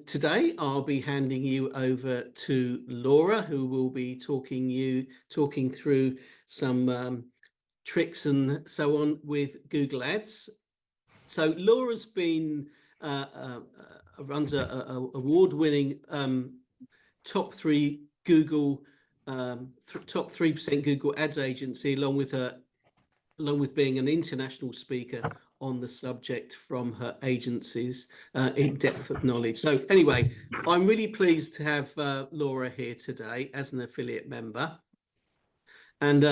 Today, I'll be handing you over to Laura, who will be talking through some tricks and so on with Google Ads. So Laura's been runs a award-winning top 3 Google top 3% Google Ads agency, along with being an international speaker on the subject from her agency's in-depth of knowledge. So anyway, I'm really pleased to have Laura here today as an affiliate member. And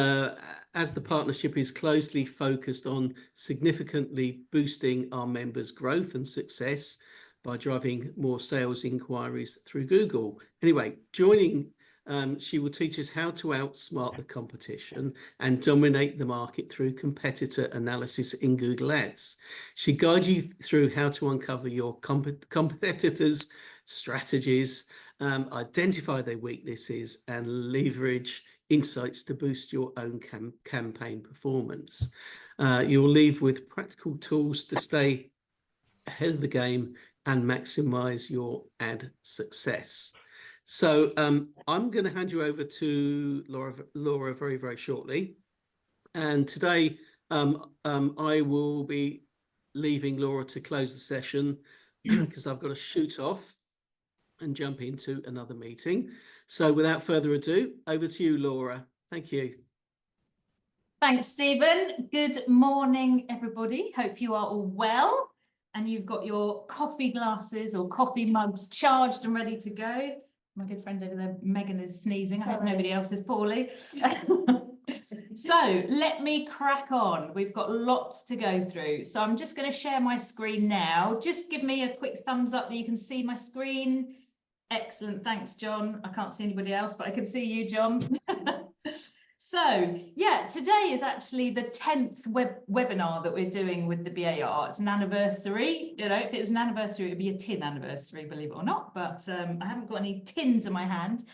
as the partnership is closely focused on significantly boosting our members' growth and success by driving more sales inquiries through Google. Anyway, she will teach us how to outsmart the competition and dominate the market through competitor analysis in Google Ads. She guides you through how to uncover your competitors' strategies, identify their weaknesses, and leverage insights to boost your own campaign performance. You'll leave with practical tools to stay ahead of the game and maximize your ad success. So I'm going to hand you over to Laura very, very shortly. And today I will be leaving Laura to close the session because I've got to shoot off and jump into another meeting. So without further ado, over to you, Laura. Thank you. Thanks, Stephen. Good morning, everybody. Hope you are all well and you've got your coffee glasses or coffee mugs charged and ready to go. My good friend over there, Megan, is sneezing. I hope nobody else is poorly. So let me crack on. We've got lots to go through. So I'm just going to share my screen now. Just give me a quick thumbs up that you can see my screen. Excellent. Thanks, John. I can't see anybody else, but I can see you, John. So yeah, today is actually the 10th webinar that we're doing with the BAR. It's an anniversary. You know, if it was an anniversary, it would be a tin anniversary, believe it or not, but I haven't got any tins in my hand.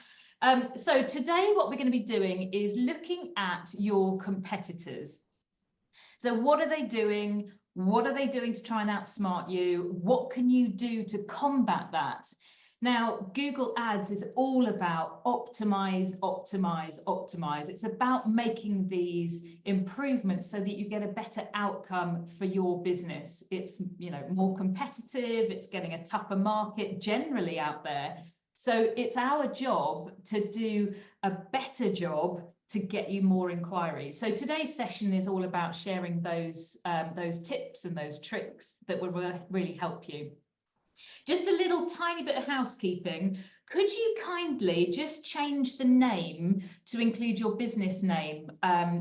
So today what we're going to be doing is looking at your competitors. So what are they doing? What are they doing to try and outsmart you? What can you do to combat that? Now, Google Ads is all about optimize, optimize, optimize. It's about making these improvements so that you get a better outcome for your business. It's, you know, more competitive, it's getting a tougher market generally out there. So it's our job to do a better job to get you more inquiries. So today's session is all about sharing those tips and those tricks that will really help you. Just a little tiny bit of housekeeping. Could you kindly just change the name to include your business name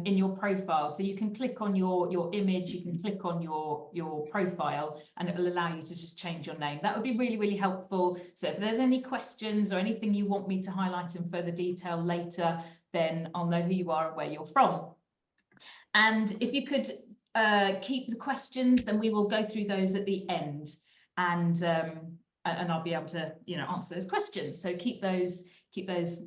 in your profile? So you can click on your image, you can click on your profile, and it will allow you to just change your name. That would be really, really helpful. So if there's any questions or anything you want me to highlight in further detail later, then I'll know who you are and where you're from. And if you could keep the questions, then we will go through those at the end. And I'll be able to, you know, answer those questions. So keep those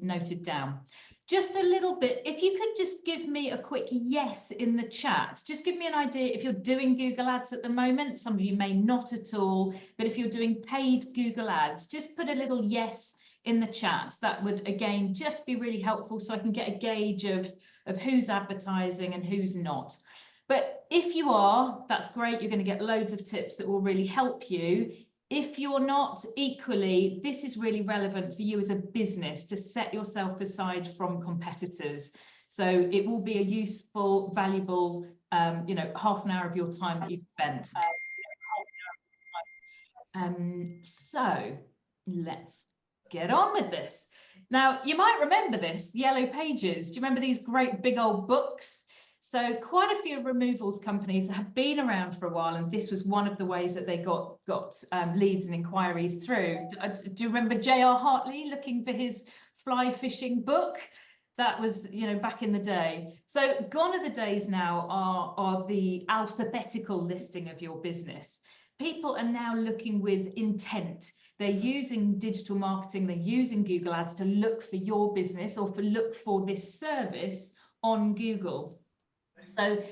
noted down. Just a little bit, if you could just give me a quick yes in the chat. Just give me an idea if you're doing Google Ads at the moment. Some of you may not at all, but if you're doing paid Google Ads, just put a little yes in the chat. That would, again, just be really helpful so I can get a gauge of who's advertising and who's not. But if you are, that's great. You're going to get loads of tips that will really help you. If you're not, equally, this is really relevant for you as a business to set yourself aside from competitors. So it will be a useful, valuable, you know, half an hour of your time that you've spent. So let's get on with this. Now, you might remember this, Yellow Pages. Do you remember these great big old books? So quite a few removals companies have been around for a while, and this was one of the ways that they got leads and inquiries through. Do you remember J.R. Hartley looking for his fly fishing book? That was, you know, back in the day. So gone are the days now are the alphabetical listing of your business. People are now looking with intent. They're using digital marketing, they're using Google Ads to look for your business or look for this service on Google. So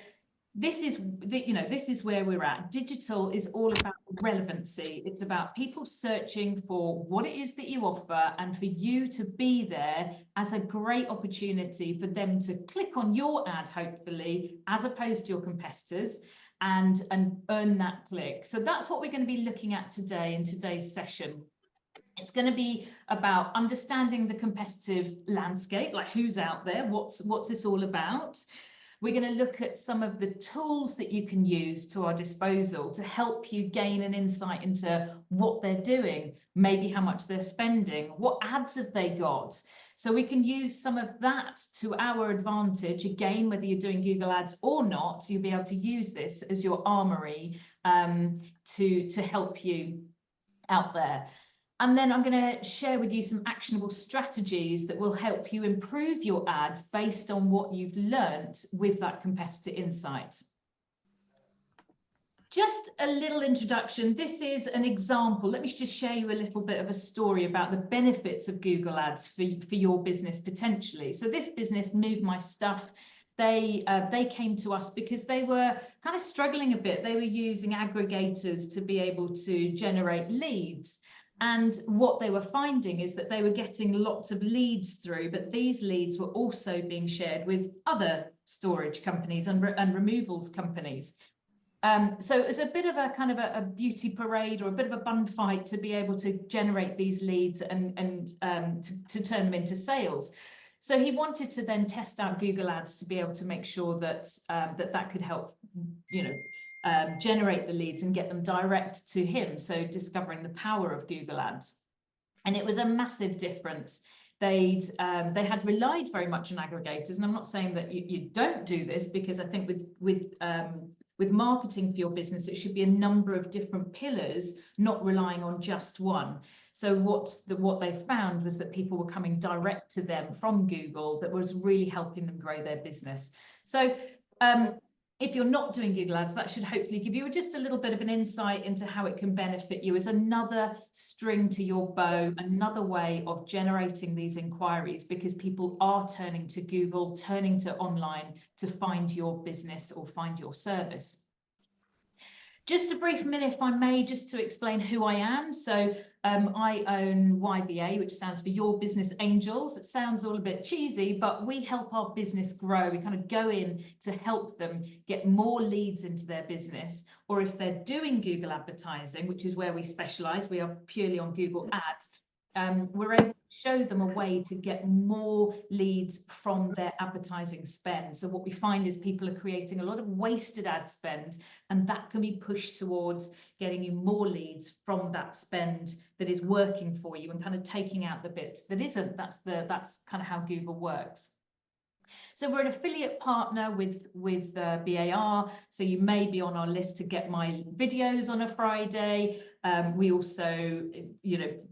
this is where we're at. Digital is all about relevancy. It's about people searching for what it is that you offer, and for you to be there as a great opportunity for them to click on your ad, hopefully, as opposed to your competitors, and earn that click. So that's what we're going to be looking at today in today's session. It's going to be about understanding the competitive landscape, like who's out there, what's this all about. We're going to look at some of the tools that you can use to our disposal to help you gain an insight into what they're doing, maybe how much they're spending, what ads have they got. So we can use some of that to our advantage. Again, whether you're doing Google Ads or not, you'll be able to use this as your armory to help you out there. And then I'm going to share with you some actionable strategies that will help you improve your ads based on what you've learned with that competitor insight. Just a little introduction. This is an example. Let me just share you a little bit of a story about the benefits of Google Ads for your business potentially. So this business, Move My Stuff, they came to us because they were kind of struggling a bit. They were using aggregators to be able to generate leads. And what they were finding is that they were getting lots of leads through, but these leads were also being shared with other storage companies and removals companies. So it was a bit of a kind of a beauty parade, or a bit of a bun fight to be able to generate these leads and to turn them into sales. So he wanted to then test out Google Ads to be able to make sure that that could help, generate the leads and get them direct to him. So discovering the power of Google Ads. And it was a massive difference. They had relied very much on aggregators. And I'm not saying that you don't do this, because I think with marketing for your business, it should be a number of different pillars, not relying on just one. So what they found was that people were coming direct to them from Google, that was really helping them grow their business. So if you're not doing Google Ads, that should hopefully give you just a little bit of an insight into how it can benefit you as another string to your bow, another way of generating these inquiries, because people are turning to Google, turning to online to find your business or find your service. Just a brief minute, if I may, just to explain who I am. So I own YBA, which stands for Your Business Angels. It sounds all a bit cheesy, but we help our business grow. We kind of go in to help them get more leads into their business, or if they're doing Google advertising, which is where we specialize, we are purely on Google Ads. We're able to show them a way to get more leads from their advertising spend. So what we find is people are creating a lot of wasted ad spend, and that can be pushed towards getting you more leads from that spend that is working for you, and kind of taking out the bits that isn't. That's kind of how Google works. So we're an affiliate partner with BAR, so you may be on our list to get my videos on a Friday. We also,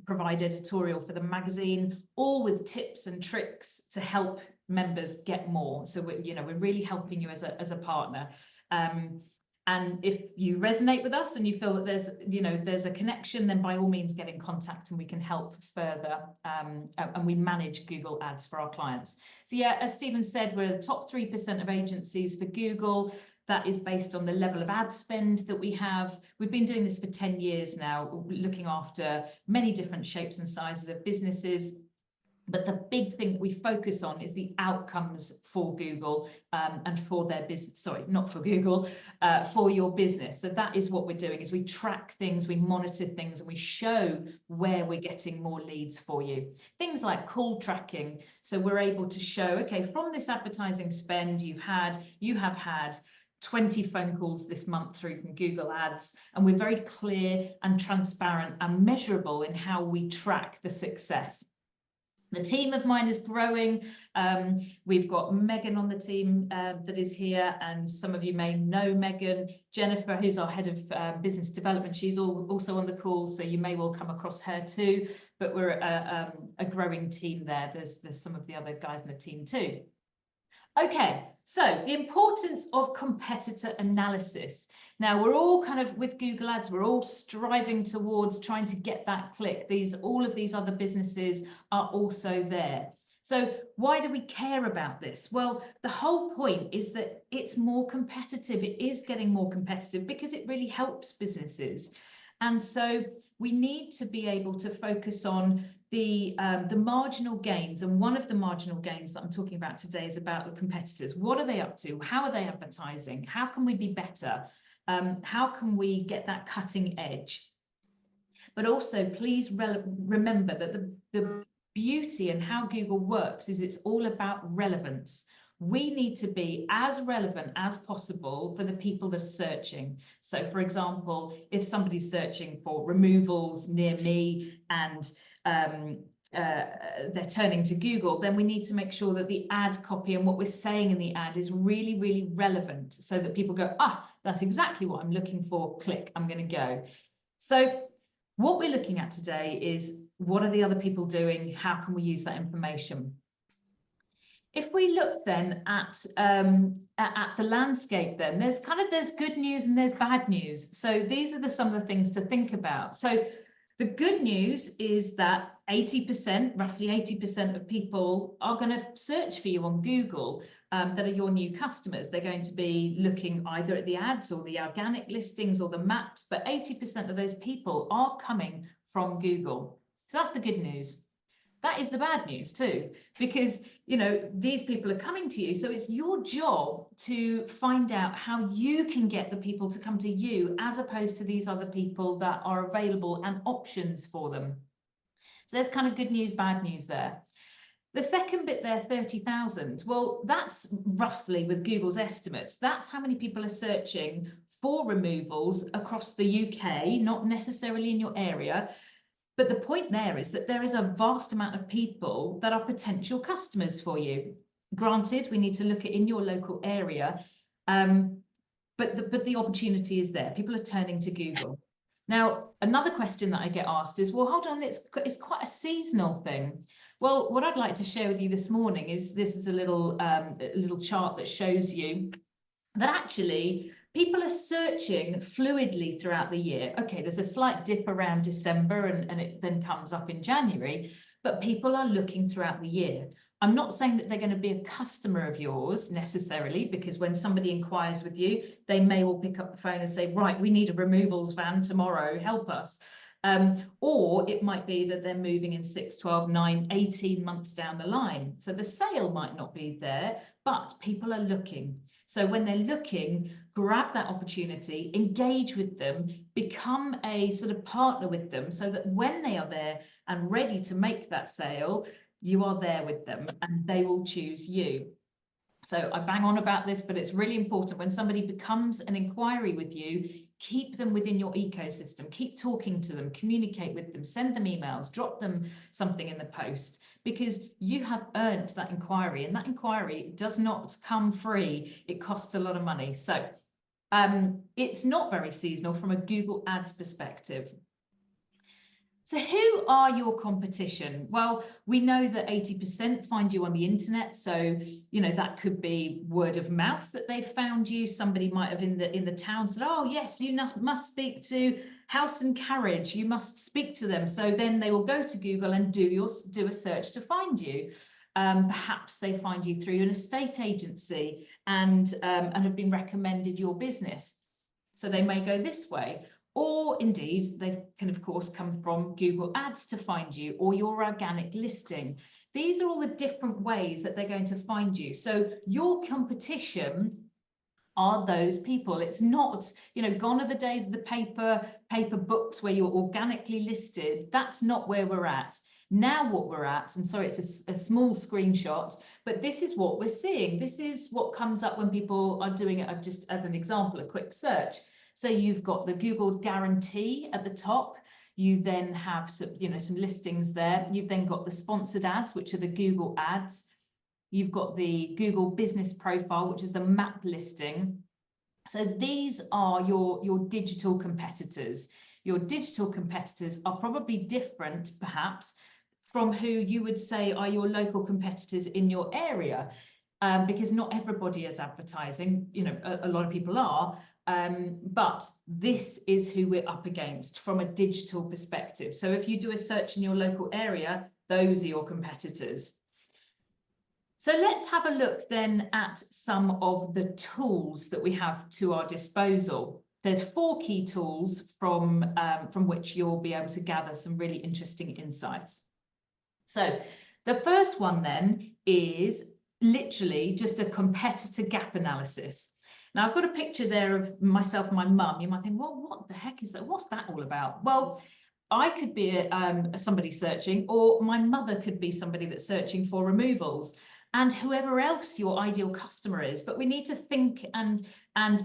provide editorial for the magazine, all with tips and tricks to help members get more. So we're really helping you as a partner. And if you resonate with us and you feel that there's a connection, then by all means get in contact and we can help further. And we manage Google Ads for our clients. So yeah, as Stephen said, we're the top 3% of agencies for Google. That is based on the level of ad spend that we have. We've been doing this for 10 years now, looking after many different shapes and sizes of businesses. But the big thing that we focus on is the outcomes for Google and for their business. Sorry, not for Google, for your business. So that is what we're doing, is we track things, we monitor things, and we show where we're getting more leads for you. Things like call tracking. So we're able to show, okay, from this advertising spend you have had 20 phone calls this month through from Google Ads, and we're very clear and transparent and measurable in how we track the success. The team of mine is growing. We've got Megan on the team that is here, and some of you may know Megan. Jennifer, who's our head of business development, she's also on the call, so you may well come across her too. But we're a growing team there. There's some of the other guys in the team too. Okay, so the importance of competitor analysis. Now, we're all kind of, with Google Ads, we're all striving towards trying to get that click. All of these other businesses are also there. So why do we care about this? Well, the whole point is that it's more competitive. It is getting more competitive because it really helps businesses. And so we need to be able to focus on the marginal gains. And one of the marginal gains that I'm talking about today is about the competitors. What are they up to? How are they advertising? How can we be better? How can we get that cutting edge? But also, please remember that the beauty and how Google works is it's all about relevance. We need to be as relevant as possible for the people that are searching. So, for example, if somebody's searching for removals near me and they're turning to Google, then we need to make sure that the ad copy and what we're saying in the ad is really, really relevant so that people go, ah, that's exactly what I'm looking for. Click, I'm going to go. So what we're looking at today is what are the other people doing? How can we use that information? If we look then at the landscape, then there's good news and there's bad news. So these are some of the things to think about. So the good news is that 80%, roughly 80% of people are going to search for you on Google that are your new customers. They're going to be looking either at the ads or the organic listings or the maps, but 80% of those people are coming from Google. So that's the good news. That is the bad news too, because, you know, these people are coming to you. So it's your job to find out how you can get the people to come to you as opposed to these other people that are available and options for them. So there's kind of good news, bad news there. The second bit there, 30,000. Well, that's roughly with Google's estimates. That's how many people are searching for removals across the UK, not necessarily in your area. But the point there is that there is a vast amount of people that are potential customers for you. Granted, we need to look at in your local area, but the opportunity is there. People are turning to Google. Now, another question that I get asked is, well, hold on, it's quite a seasonal thing. Well, what I'd like to share with you this morning is this is a little chart that shows you that actually people are searching fluidly throughout the year. Okay, there's a slight dip around December and it then comes up in January, but people are looking throughout the year. I'm not saying that they're going to be a customer of yours necessarily, because when somebody inquires with you, they may all pick up the phone and say, right, we need a removals van tomorrow, help us. Or it might be that they're moving in 6, 12, 9, 18 months down the line. So the sale might not be there, but people are looking. So when they're looking, grab that opportunity, engage with them, become a sort of partner with them so that when they are there and ready to make that sale, you are there with them and they will choose you. So I bang on about this, but it's really important when somebody becomes an inquiry with you, keep them within your ecosystem, keep talking to them, communicate with them, send them emails, drop them something in the post, because you have earned that inquiry, and that inquiry does not come free. It costs a lot of money. So it's not very seasonal from a Google Ads perspective. So who are your competition? Well, we know that 80% find you on the internet. So, you know, that could be word of mouth that they've found you. Somebody might have in the town said, oh, yes, you must speak to House and Carriage. You must speak to them. So then they will go to Google and do a search to find you. Perhaps they find you through an estate agency and have been recommended your business. So they may go this way. Or indeed, they can, of course, come from Google Ads to find you, or your organic listing. These are all the different ways that they're going to find you. So your competition are those people. It's not, you know, gone are the days of the paper books where you're organically listed. That's not where we're at. Now what we're at, and sorry, it's a small screenshot, but this is what we're seeing. This is what comes up when people are doing it. Just as an example, a quick search. So you've got the Google guarantee at the top. You then have some, you know, some listings there. You've then got the sponsored ads, which are the Google ads. You've got the Google business profile, which is the map listing. So these are your digital competitors. Your digital competitors are probably different, perhaps, from who you would say are your local competitors in your area, because not everybody is advertising. You know, a lot of people are. But this is who we're up against from a digital perspective. So if you do a search in your local area, those are your competitors. So let's have a look then at some of the tools that we have to our disposal. there's 4 key tools from which you'll be able to gather some really interesting insights. So the first one then is literally just a competitor gap analysis. Now I've got a picture there of myself and my mum. You might think, well, what the heck is that? What's that all about? Well, I could be somebody searching, or my mother could be somebody that's searching for removals, and whoever else your ideal customer is. But we need to think and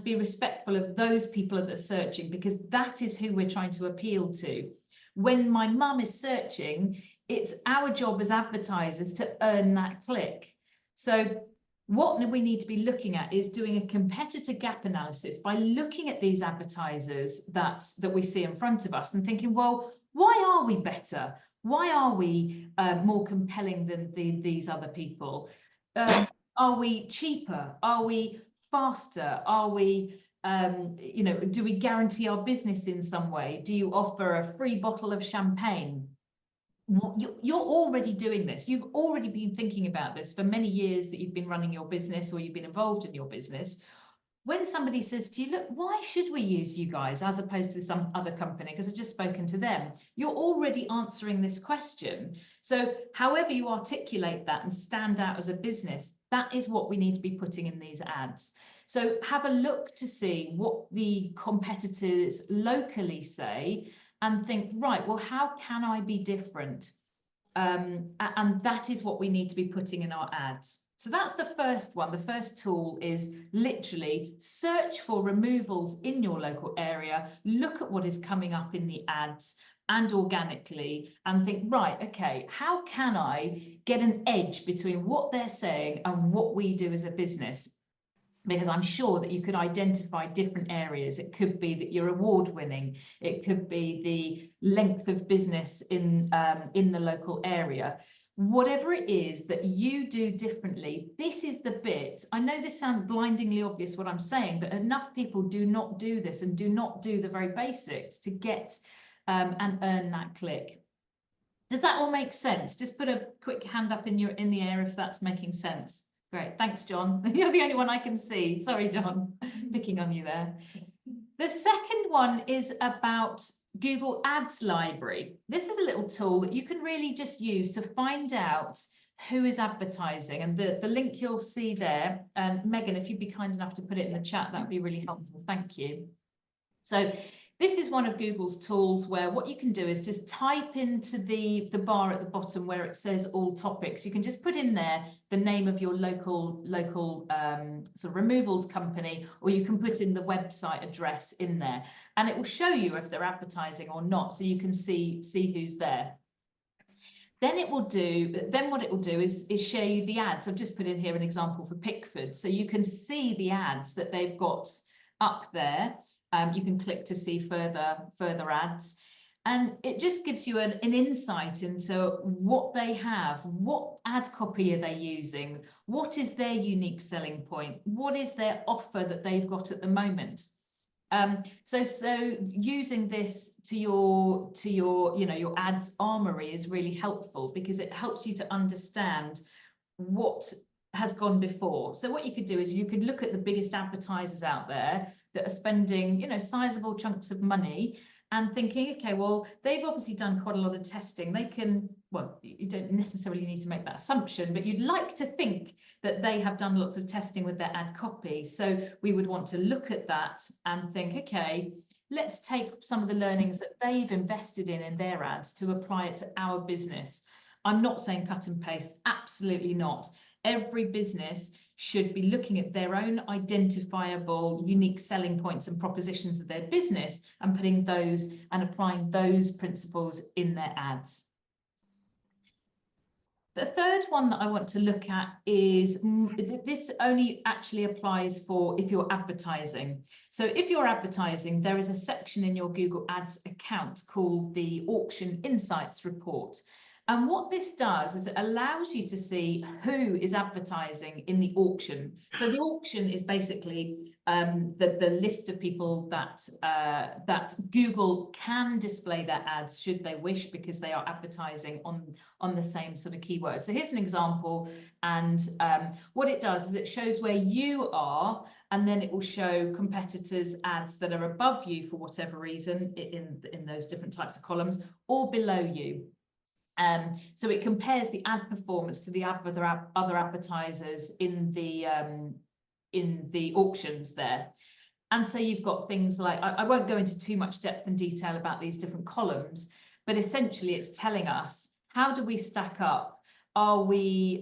be respectful of those people that are searching, because that is who we're trying to appeal to. When my mum is searching, it's our job as advertisers to earn that click. So what we need to be looking at is doing a competitor gap analysis by looking at these advertisers that we see in front of us and thinking, well, why are we better? Why are we more compelling than these other people? Are we cheaper? Are we faster? Are we, you know, do we guarantee our business in some way? Do you offer a free bottle of champagne? You're already doing this. You've already been thinking about this for many years that you've been running your business or you've been involved in your business. When somebody says to you, look, why should we use you guys as opposed to some other company? Because I've just spoken to them. You're already answering this question. So however you articulate that and stand out as a business, that is what we need to be putting in these ads. So have a look to see what the competitors locally say and think, right, well, how can I be different? And that is what we need to be putting in our ads. So that's the first one. The first tool is literally search for removals in your local area, look at what is coming up in the ads and organically, and think, right, okay, how can I get an edge between what they're saying and what we do as a business? Because I'm sure that you could identify different areas. It could be that you're award winning. It could be the length of business in the local area. Whatever it is that you do differently, this is the bit. I know this sounds blindingly obvious what I'm saying, but enough people do not do this and do not do the very basics to get and earn that click. Does that all make sense? Just put a quick hand up in the air if that's making sense. Great, thanks, John. You're the only one I can see. Sorry, John, picking on you there. The second one is about Google Ads Library. This is a little tool that you can really just use to find out who is advertising, and the link you'll see there. And Megan, if you'd be kind enough to put it in the chat, that would be really helpful. Thank you. So this is one of Google's tools where what you can do is just type into the bar at the bottom where it says all topics. You can just put in there the name of your local sort of removals company, or you can put in the website address in there, and it will show you if they're advertising or not, so you can see who's there. Then what it will do is show you the ads. I've just put in here an example for Pickford, so you can see the ads that they've got up there. You can click to see further ads, and it just gives you an insight into what they have, what ad copy are they using, what is their unique selling point, what is their offer that they've got at the moment. So using this to your your ads armory is really helpful, because it helps you to understand what has gone before. So what you could do is you could look at the biggest advertisers out there that are spending, sizable chunks of money, and thinking, okay, well, they've obviously done quite a lot of testing. They can, well, you don't necessarily need to make that assumption, but you'd like to think that they have done lots of testing with their ad copy. So we would want to look at that and think, okay, let's take some of the learnings that they've invested in their ads to apply it to our business. I'm not saying cut and paste, absolutely not. Every business should be looking at their own identifiable, unique selling points and propositions of their business and putting those and applying those principles in their ads. The third one that I want to look at is, this only actually applies for if you're advertising. So if you're advertising, there is a section in your Google Ads account called the Auction Insights Report. And what this does is it allows you to see who is advertising in the auction. So the auction is basically the list of people that that Google can display their ads should they wish, because they are advertising on the same sort of keyword. So here's an example, and what it does is it shows where you are, and then it will show competitors' ads that are above you for whatever reason in those different types of columns, or below you. So it compares the ad performance to the other advertisers in the auctions there. And so you've got things like, I won't go into too much depth and detail about these different columns, but essentially it's telling us, how do we stack up? Are we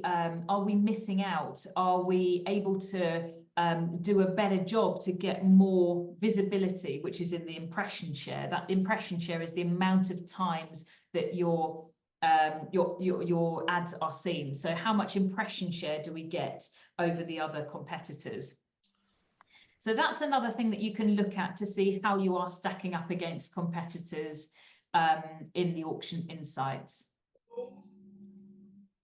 missing out? Are we able to do a better job to get more visibility, which is in the impression share? That impression share is the amount of times that your ads are seen. So how much impression share do we get over the other competitors? So that's another thing that you can look at to see how you are stacking up against competitors in the auction insights.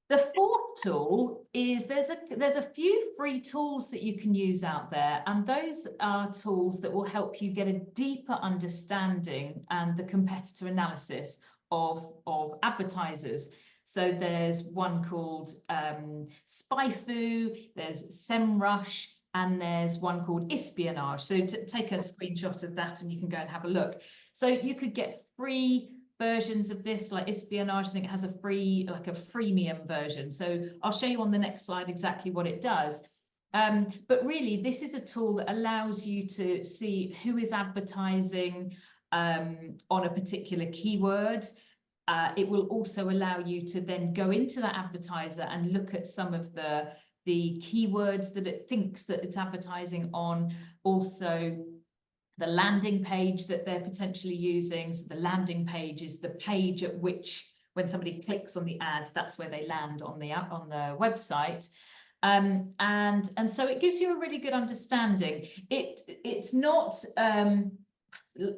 The fourth tool is there's a few free tools that you can use out there, and those are tools that will help you get a deeper understanding and the competitor analysis of advertisers. So there's one called SpyFu, there's SEMrush, and there's one called Espionage. So take a screenshot of that and you can go and have a look. So you could get free versions of this, like Espionage. I think it has a free, like a freemium version. So I'll show you on the next slide exactly what it does. But really, this is a tool that allows you to see who is advertising on a particular keyword. It will also allow you to then go into that advertiser and look at some of the keywords that it thinks that it's advertising on. Also, the landing page that they're potentially using. So the landing page is the page at which, when somebody clicks on the ad, that's where they land on the website. And so it gives you a really good understanding. It's not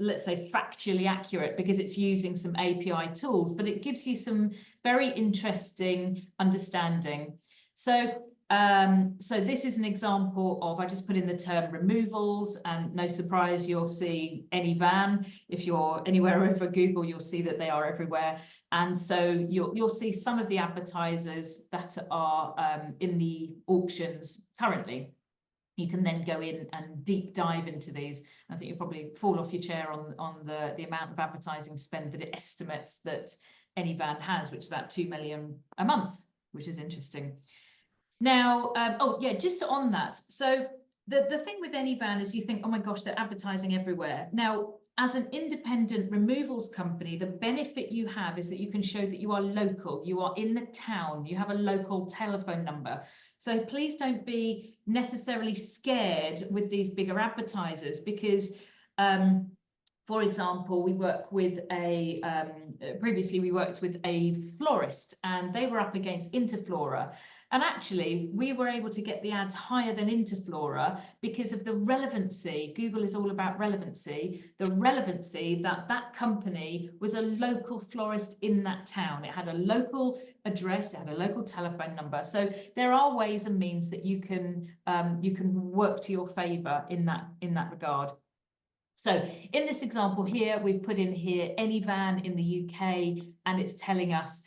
let's say factually accurate because it's using some API tools, but it gives you some very interesting understanding. So so this is an example of, I just put in the term removals, and no surprise, you'll see Anyvan. If you're anywhere over Google, you'll see that they are everywhere. And so you'll see some of the advertisers that are in the auctions currently. You can then go in and deep dive into these. I think you'll probably fall off your chair on the amount of advertising spend that it estimates that Anyvan has, which is about 2 million a month, which is interesting. Now, oh yeah, just on that. So the thing with Anyvan is you think, oh my gosh, they're advertising everywhere. Now, as an independent removals company, the benefit you have is that you can show that you are local, you are in the town, you have a local telephone number. So please don't be necessarily scared with these bigger advertisers, because for example, we work with previously we worked with a florist, and they were up against Interflora. And actually, we were able to get the ads higher than Interflora because of the relevancy. Google is all about relevancy. The relevancy that that company was a local florist in that town. It had a local address, it had a local telephone number. So there are ways and means that you can work to your favor in that regard. So in this example here, we've put in here Anyvan in the UK, and it's telling us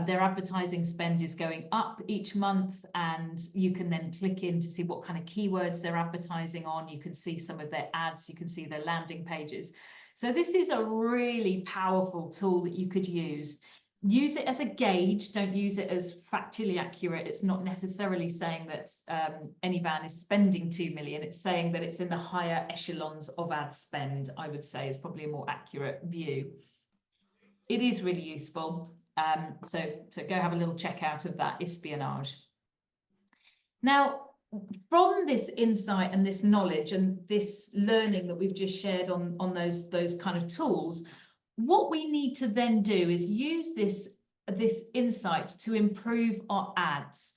their advertising spend is going up each month, and you can then click in to see what kind of keywords they're advertising on. You can see some of their ads, you can see their landing pages. So this is a really powerful tool that you could use. Use it as a gauge, don't use it as factually accurate. It's not necessarily saying that Anyvan is spending 2 million. It's saying that it's in the higher echelons of ad spend, I would say, is probably a more accurate view. It is really useful. So go have a little check out of that Espionage. Now, from this insight and this knowledge and this learning that we've just shared on those kind of tools, what we need to then do is use this insight to improve our ads.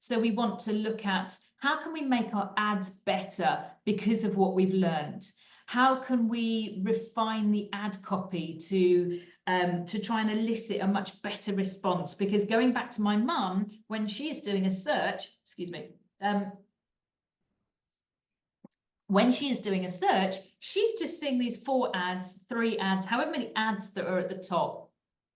So we want to look at how can we make our ads better because of what we've learned? How can we refine the ad copy to try and elicit a much better response? Because going back to my mum, when she is doing a search, excuse me, when she is doing a search, she's just seeing these 4 ads, 3 ads, however many ads that are at the top,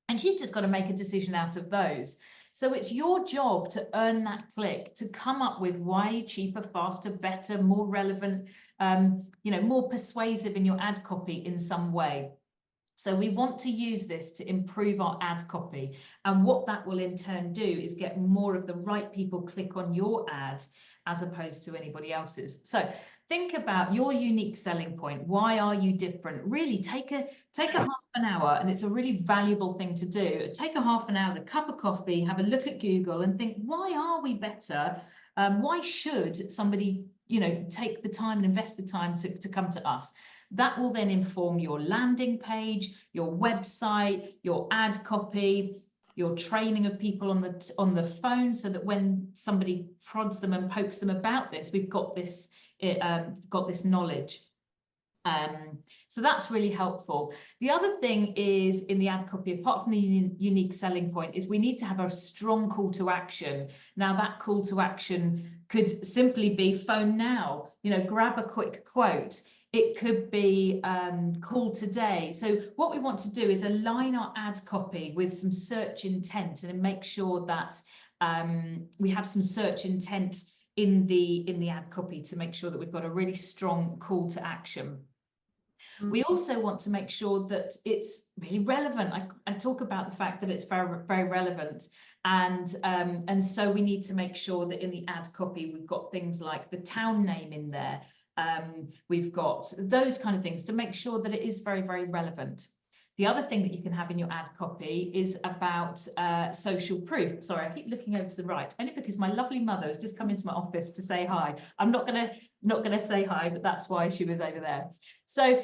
and she's just got to make a decision out of those. So it's your job to earn that click, to come up with why cheaper, faster, better, more relevant, more persuasive in your ad copy in some way. So we want to use this to improve our ad copy. And what that will in turn do is get more of the right people click on your ad as opposed to anybody else's. So think about your unique selling point. Why are you different? Really take a half an hour, and it's a really valuable thing to do. Take a half an hour, a cup of coffee, have a look at Google and think, why are we better? Why should somebody, take the time and invest the time to come to us? That will then inform your landing page, your website, your ad copy, your training of people on the phone, so that when somebody prods them and pokes them about this, we've got this knowledge. So that's really helpful. The other thing is in the ad copy, apart from the unique selling point, is we need to have a strong call to action. Now that call to action could simply be phone now, grab a quick quote. It could be call today. So what we want to do is align our ad copy with some search intent and make sure that we have some search intent in the ad copy to make sure that we've got a really strong call to action. We also want to make sure that it's really relevant. I talk about the fact that it's very, very relevant. And so we need to make sure that in the ad copy, we've got things like the town name in there. We've got those kind of things to make sure that it is very, very relevant. The other thing that you can have in your ad copy is about social proof. Sorry, I keep looking over to the right, only because my lovely mother has just come into my office to say hi. I'm not gonna say hi, but that's why she was over there. So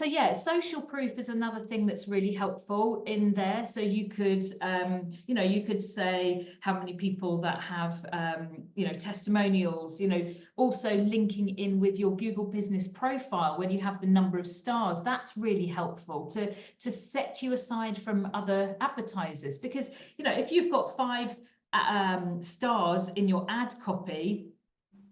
yeah, social proof is another thing that's really helpful in there. So you could, you could say how many people that have, testimonials, also linking in with your Google business profile when you have the number of stars. That's really helpful to set you aside from other advertisers, because, if you've got 5 stars in your ad copy,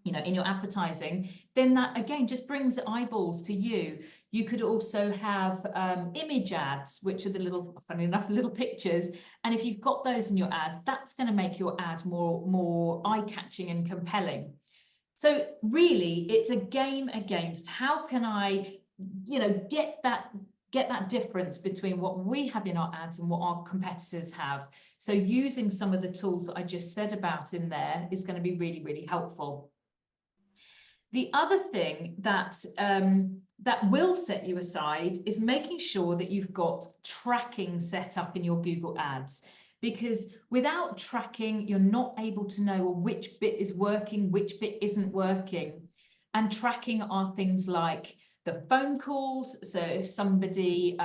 in your advertising, then that again just brings eyeballs to you. You could also have image ads, which are the little, funny enough, little pictures. And if you've got those in your ads, that's going to make your ad more eye-catching and compelling. So really, it's a game against how can I, get that difference between what we have in our ads and what our competitors have. So using some of the tools that I just said about in there is going to be really, really helpful. The other thing that will set you aside is making sure that you've got tracking set up in your Google Ads, because without tracking, you're not able to know which bit is working, which bit isn't working. And tracking are things like the phone calls. So if somebody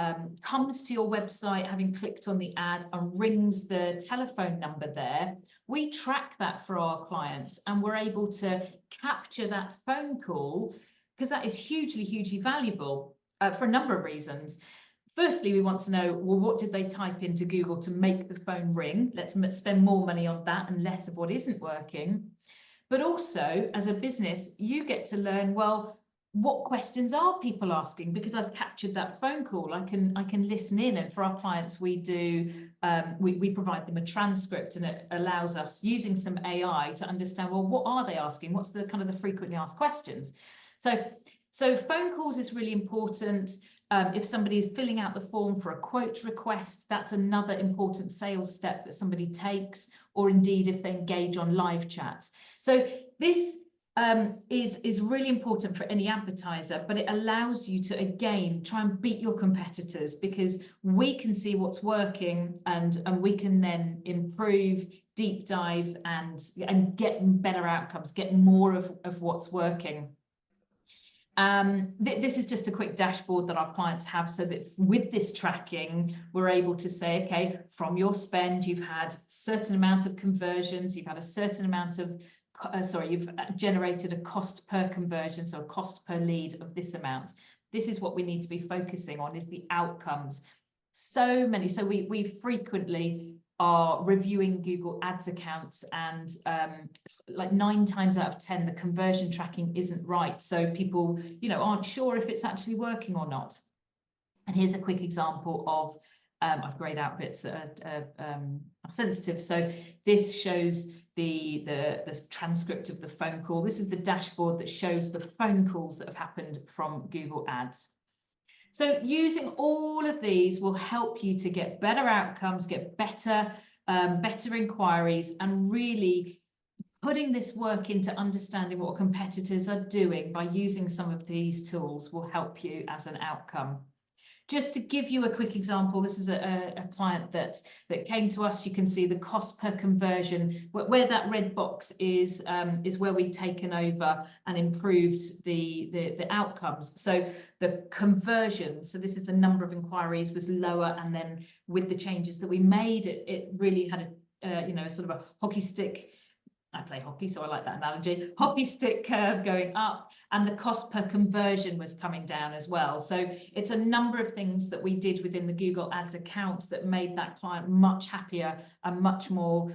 comes to your website having clicked on the ad and rings the telephone number there, we track that for our clients, and we're able to capture that phone call, because that is hugely, hugely valuable for a number of reasons. Firstly, we want to know, well, what did they type into Google to make the phone ring? Let's spend more money on that and less of what isn't working. But also, as a business, you get to learn, well, what questions are people asking? Because I've captured that phone call, I can listen in. And for our clients, we do we provide them a transcript, and it allows us, using some AI, to understand, well, what are they asking? What's the kind of the frequently asked questions? So phone calls is really important. If somebody is filling out the form for a quote request, that's another important sales step that somebody takes, or indeed if they engage on live chat. So this is really important for any advertiser, but it allows you to, again, try and beat your competitors, because we can see what's working, and we can then improve, deep dive, and get better outcomes, get more of what's working. This is just a quick dashboard that our clients have, so that with this tracking, we're able to say, okay, from your spend, you've had a certain amount of conversions, you've had a certain amount of you've generated a cost per conversion, so a cost per lead of this amount. This is what we need to be focusing on, is the outcomes. So many. So we frequently are reviewing Google Ads accounts, and like 9 times out of 10, the conversion tracking isn't right. So people, aren't sure if it's actually working or not. And here's a quick example of, I've grayed out bits that are sensitive. So this shows the transcript of the phone call. This is the dashboard that shows the phone calls that have happened from Google Ads. So using all of these will help you to get better outcomes, get better inquiries, and really putting this work into understanding what competitors are doing by using some of these tools will help you as an outcome. Just to give you a quick example, this is a client that came to us. You can see the cost per conversion, where that red box is where we've taken over and improved the outcomes. So the conversion, so this is the number of inquiries, was lower, and then with the changes that we made, it really had a sort of a hockey stick. I play hockey, so I like that analogy. Hockey stick curve going up, and the cost per conversion was coming down as well. So it's a number of things that we did within the Google Ads account that made that client much happier and much more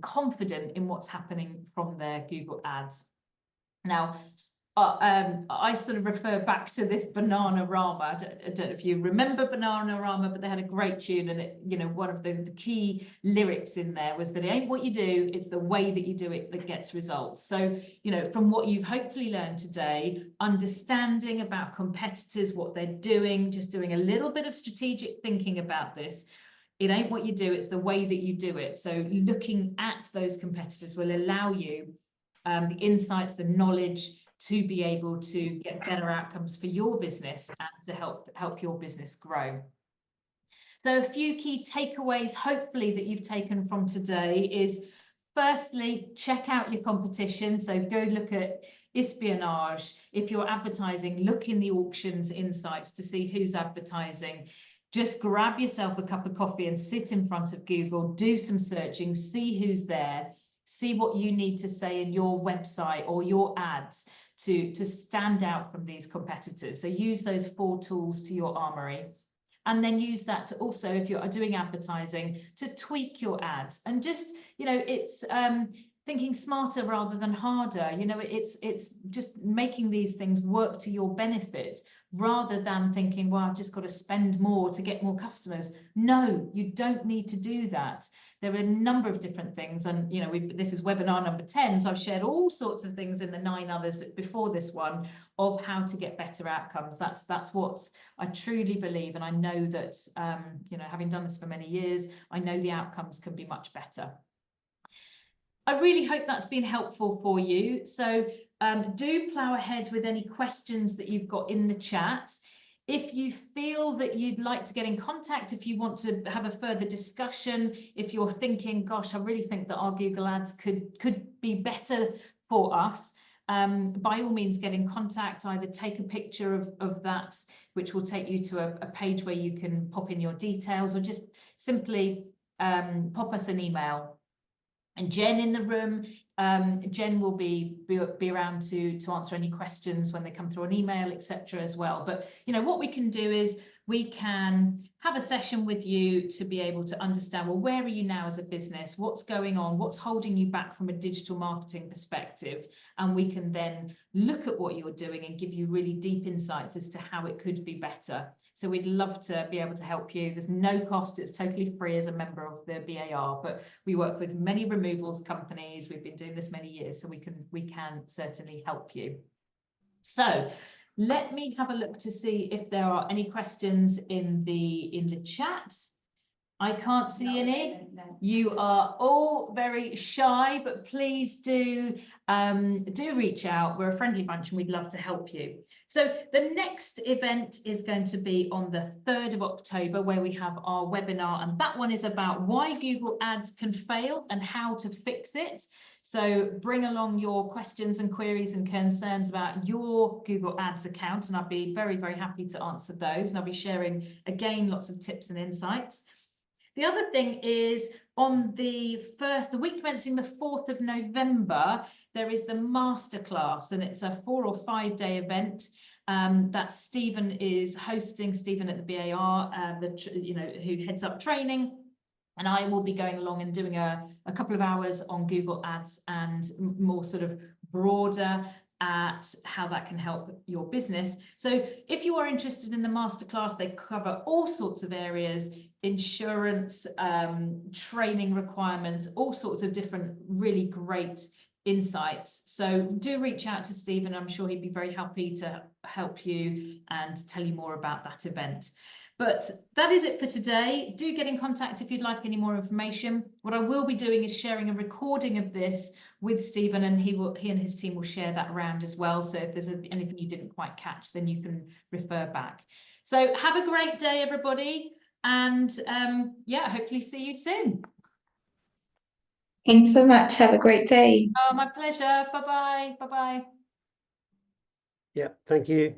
confident in what's happening from their Google Ads. Now, I sort of refer back to this Bananarama. I don't know if you remember Bananarama, but they had a great tune, and it, one of the key lyrics in there was that it ain't what you do, it's the way that you do it that gets results. So, from what you've hopefully learned today, understanding about competitors, what they're doing, just doing a little bit of strategic thinking about this. It ain't what you do, it's the way that you do it. So looking at those competitors will allow you the insights, the knowledge, to be able to get better outcomes for your business and to help your business grow. So a few key takeaways, hopefully, that you've taken from today is, firstly, check out your competition. So go look at espionage. If you're advertising, look in the auctions insights to see who's advertising. Just grab yourself a cup of coffee and sit in front of Google, do some searching, see who's there, see what you need to say in your website or your ads to stand out from these competitors. So use those 4 tools to your armory, and then use that to also, if you're doing advertising, to tweak your ads. And just, it's thinking smarter rather than harder. It's just making these things work to your benefit, rather than thinking, well, I've just got to spend more to get more customers. No, you don't need to do that. There are a number of different things, and this is webinar number 10, so I've shared all sorts of things in the 9 others before this one of how to get better outcomes. That's what I truly believe, and I know that having done this for many years, I know the outcomes can be much better. I really hope that's been helpful for you. So do plow ahead with any questions that you've got in the chat. If you feel that you'd like to get in contact, if you want to have a further discussion, if you're thinking, gosh, I really think that our Google Ads could be better for us, by all means get in contact. Either take a picture of that, which will take you to a page where you can pop in your details, or just simply pop us an email. And Jen in the room, Jen will be around to answer any questions when they come through an email, etc. as well. But what we can do is we can have a session with you to be able to understand, well, where are you now as a business? What's going on? What's holding you back from a digital marketing perspective? And we can then look at what you're doing and give you really deep insights as to how it could be better. So we'd love to be able to help you. There's no cost. It's totally free as a member of the BAR, but we work with many removals companies. We've been doing this many years, so we can certainly help you. So let me have a look to see if there are any questions in the chat. I can't see any. No. You are all very shy, but please do reach out. We're a friendly bunch and we'd love to help you. So the next event is going to be on the 3rd of October, where we have our webinar, and that one is about why Google Ads can fail and how to fix it. So bring along your questions and queries and concerns about your Google Ads account, and I'll be very, very happy to answer those. And I'll be sharing, again, lots of tips and insights. The other thing is, on the week commencing the 4th of November, there is the masterclass, and it's a 4 or 5 day event that Stephen is hosting. Stephen at the BAR, who heads up training. And I will be going along and doing a couple of hours on Google Ads and more sort of broader at how that can help your business. So if you are interested in the masterclass, they cover all sorts of areas: insurance, training requirements, all sorts of different really great insights. So do reach out to Stephen. I'm sure he'd be very happy to help you and tell you more about that event. But that is it for today. Do get in contact if you'd like any more information. What I will be doing is sharing a recording of this with Stephen, and he and his team will share that around as well. So if there's anything you didn't quite catch, then you can refer back. So have a great day, everybody. And yeah, hopefully see you soon. Thanks so much. Have a great day. Oh, my pleasure. Bye-bye. Bye-bye. Yeah, thank you.